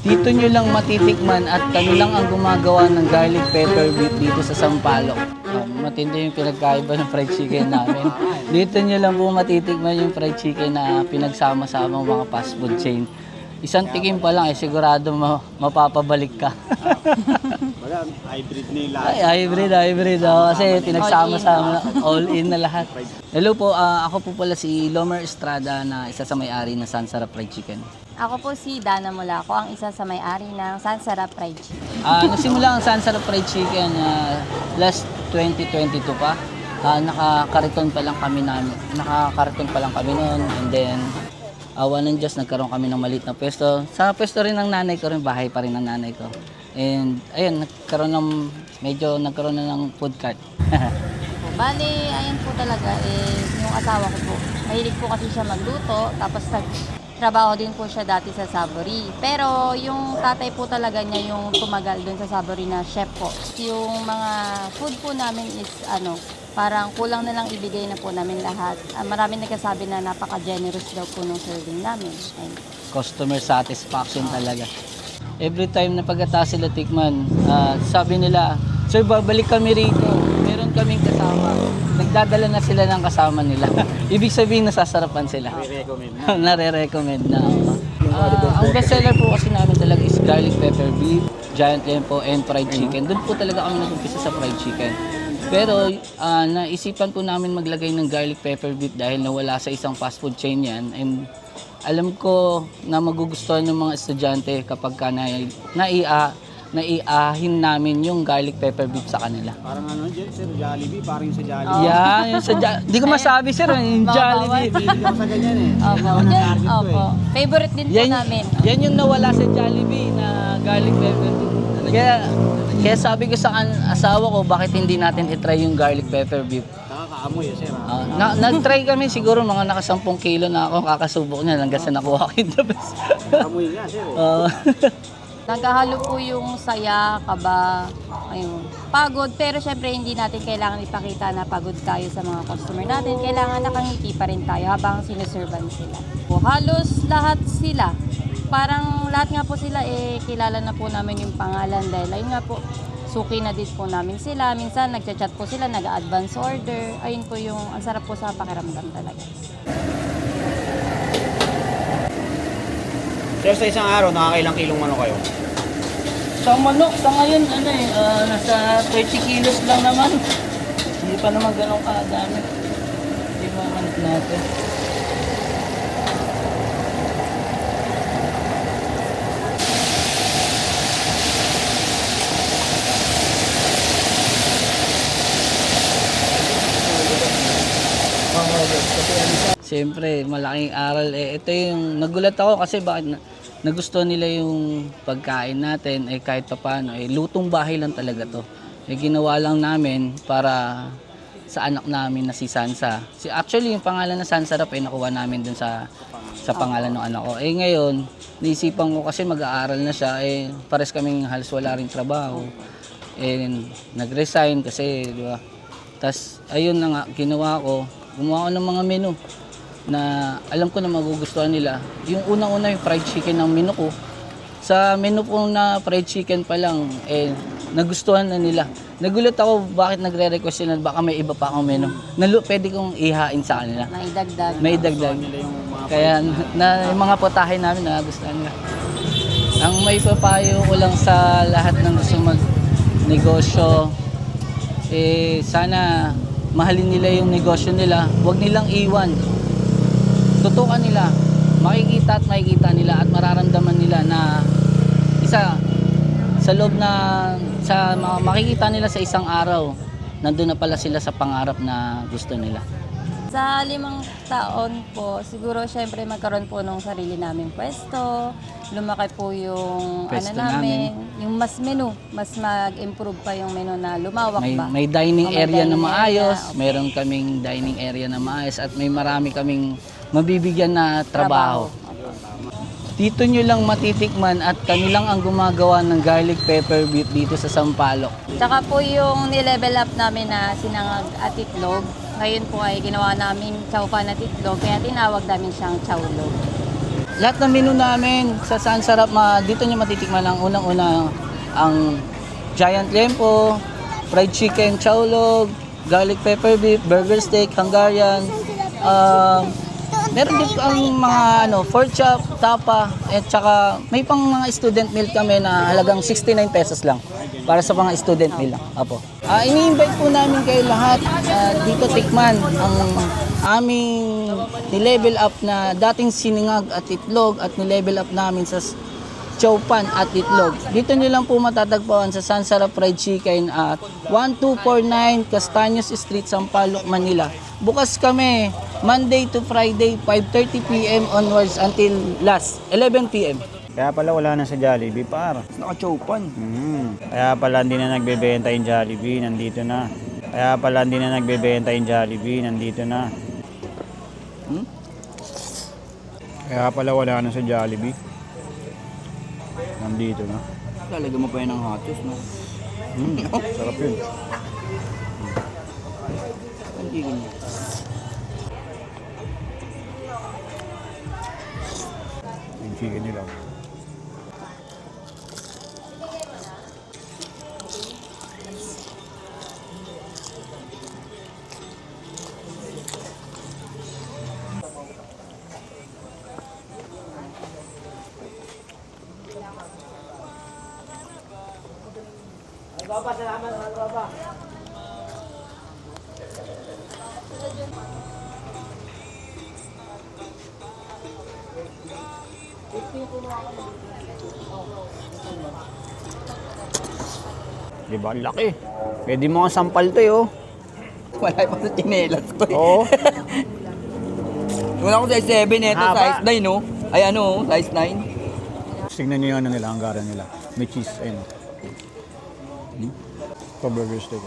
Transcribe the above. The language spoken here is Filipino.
Dito nyo lang matitikman at kami lang ang gumagawa ng garlic pepper beef dito sa Sampaloc. Matindi yung pinagkaiba ng fried chicken namin. Dito nyo lang po matitikman yung fried chicken na pinagsama-sama mga fast food chain. Isang tikim pa lang sigurado mapapabalik ka. Wala, hybrid na yung lahat. Ay, hybrid. Kasi pinagsama-sama, all in na lahat. Hello po, ako po pala si Lomer Estrada na isa sa may-ari ng Sansarap Fried Chicken. Ako po si Dana Mulaco, ang isa sa may-ari ng Sansarap Fried Chicken. Nagsimula ang Sansarap Fried Chicken last 2022 pa. Nakakariton pa lang kami noon, and then awa ng Diyos, nagkaroon kami ng maliit na pwesto. Sa pwesto rin ng nanay ko rin, bahay pa rin ng nanay ko. And ayun, nagkaroon na ng food cart. Bali, ayan po talaga, yung asawa ko po. Mahilig po kasi siya magluto, tapos trabaho din po siya dati sa Savory. Pero yung tatay po talaga niya yung tumagal dun sa Savory na chef po. Yung mga food po namin is parang kulang na lang ibigay na po namin lahat. Maraming nagkasabi na napaka-generous daw po ng serving namin. Ayun. Customer satisfaction talaga. Every time na pagkatapos sila tikman, sabi nila, "Sir, babalik kami rito. Meron kaming kasama." Nagdadala na sila ng kasama nila. Ibig sabihin, nasasarapan sila. Nare-recommend na. Nare-recommend na. Ang bestseller po kasi namin talaga is garlic pepper beef, giant lempo, and fried chicken. Doon po talaga kami nag-umpisa sa fried chicken. Pero naisipan po namin maglagay ng garlic pepper beef dahil nawala sa isang fast food chain yan. And alam ko na magugustuhan ng mga estudyante kapag naiahin namin yung garlic pepper beef sa kanila. Parang sir, Jollibee, parang yung sa Jollibee. Yan, yung sa Di ko masabi sir, yung Jollibee. Hindi ako sa ganyan Opo. Opo. Favorite din po namin. Yan yung nawala sa Jollibee na garlic pepper beef. Kaya sabi ko sa asawa ko, bakit hindi natin itry yung garlic pepper beef? Nakakaamoy sir. Nag-try kami siguro mga naka 10 kilo na ako kakasubok niya hanggang sa nakuha ko yung the best. Amoy nga sir. Nagkahalo po yung saya, kaba, ayun, pagod. Pero syempre hindi natin kailangan ipakita na pagod tayo sa mga customer natin. Kailangan nakangiti pa rin tayo habang sinuservan sila. Halos lahat sila. Parang lahat nga po sila kilala na po namin yung pangalan dahil ayun nga po, suki na din po namin sila. Minsan nagchat-chat po sila, nag-advance order. Ayun po yung, ang sarap po sa pakiramdam talaga. Sir, sa isang araw, nakakailang kilong manok kayo? Sa manok, sa ngayon, nasa 30 kilos lang naman. Hindi pa naman ganun kadami. Hindi pa manok natin. Siyempre, malaking aral. Ito yung nagulat ako kasi bakit nagustuhan nila yung pagkain natin kahit paano lutong bahay lang talaga to. Ginawa lang namin para sa anak namin na si Sansa. Actually, yung pangalan na Sansarap nakuha namin dun sa pangalan ng anak ko. Ngayon, naisipan ko kasi mag-aaral na siya. Pares kaming halos wala ring trabaho. Nag-resign kasi, di ba? Tapos, ayun na nga, gumawa ko ng mga menu na alam ko na magugustuhan nila. Yung unang-una yung fried chicken ng menu ko. Sa menu ko na fried chicken pa lang, nagustuhan na nila. Nagulat ako bakit nagre-request sila baka may iba pa akong menu. Pwede kong ihain sa kanila. May dagdag. Kaya yung mga putahe namin nagustuhan nila. Ang may papayo ko lang sa lahat ng gusto mag-negosyo, sana mahalin nila yung negosyo nila. Huwag nilang iwan. Tutukan nila, makikita nila at mararamdaman nila na makikita nila sa isang araw, nandun na pala sila sa pangarap na gusto nila. Sa 5 taon po, siguro syempre magkaroon po ng sarili naming pwesto, lumaki po yung Pwesto namin, yung mas mag-improve pa yung menu na lumawak ba? May dining area na dining maayos, area, okay. Meron kaming dining area na maayos at may marami kaming mabibigyan na trabaho. Dito nyo lang matitikman at kami lang ang gumagawa ng garlic pepper beef dito sa Sampaloc. Tsaka po yung nilevel up namin na sinangag at itlog, ngayon po ay ginawa namin chowpan at itlog, kaya tinawag namin siyang chowlog. lahat ng menu namin sa San Sarap, dito nyo matitikman ang unang-una ang Giant Lempo, fried chicken, chowlog, garlic pepper beef, burger steak, Hungarian. Meron din ang mga pork chop, tapa, at saka may pang mga student meal kami na halagang 69 pesos lang para sa mga student meal lang. Apo. Ini-invite po namin kayo lahat dito tikman ang aming ni-level up na dating siningag at itlog at ni-level up namin sa chowpan at itlog. Dito nyo lang po matatagpuan sa San Sarap Fried Chicken at 1249 Castaños Street, Sampaloc, Manila. Bukas kami Monday to Friday, 5:30 p.m. onwards until last 11 p.m. Kaya pala wala na sa Jollibee, par. Naka-chowpan. Kaya pala hindi na nagbebenta yung Jollibee, nandito na. Kaya pala hindi na nagbebenta yung Jollibee, nandito na. Kaya pala wala na sa Jollibee. Nandito na. Lalagyan mo pa yun ng hot sauce, no? Sarap yun. Hindi ganyan. Yung chicken nila. Diba? Ang laki. Pwede mo nga sampal to oh. Wala pa sa chinelas ko eh. Oo. Wala ko size 7, ito Haba. size 9, no? Ay size 9. Tignan nyo yung ano nila, ang gara nila. May cheese, ayun. Ito burger steak.